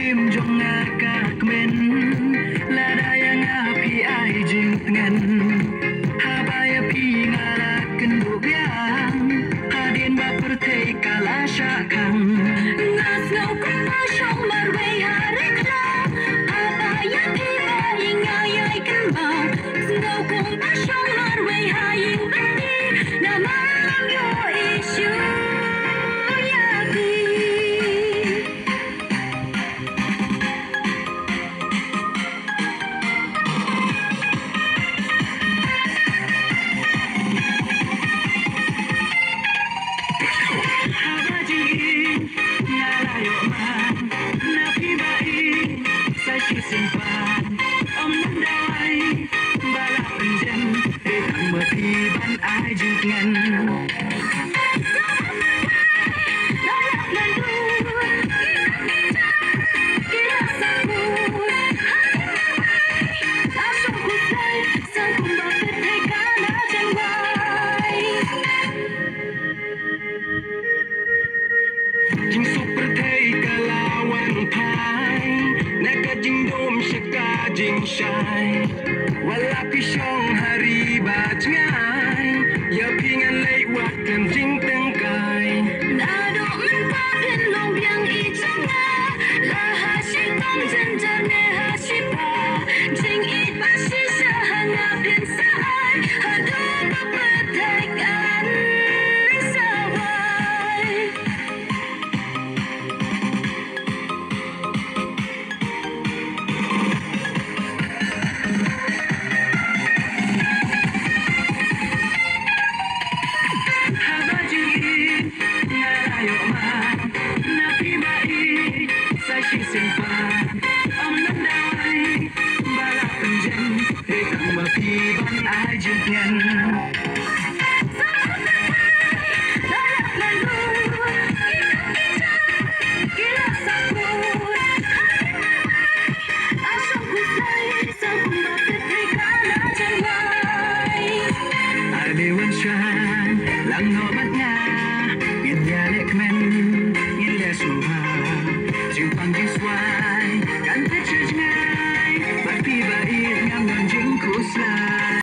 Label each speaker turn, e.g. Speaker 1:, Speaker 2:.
Speaker 1: im trong ngà các men là đai ngà pi ai jing ngan ha bay pi ngà la ken du biang ha dien ba per thei kala sha khang ngà snow con ba trong mar way ha rekla ha bay pi ba ngà yai ken ba snow con ba trong mar way ha yin đi na ma yo issue simpan om đai Bala penjem để tặng bờ thì ban ai dừng ngăn Jing super thei kalawan pai Naka jing dom syaka jing syai Wala pisong hari bat ngai Ya pingan lei wakan jing tengkai Nado menpa pin long biang I changa La hashi tong jen jen ne hashi pa Jing I pa shi sha hanga pin sa ai Hadu pa petai kan sawai simpan om đai Bala penjem để tặng bờ thì ban ai dừng ngăn Dewan Shan lang no bat nga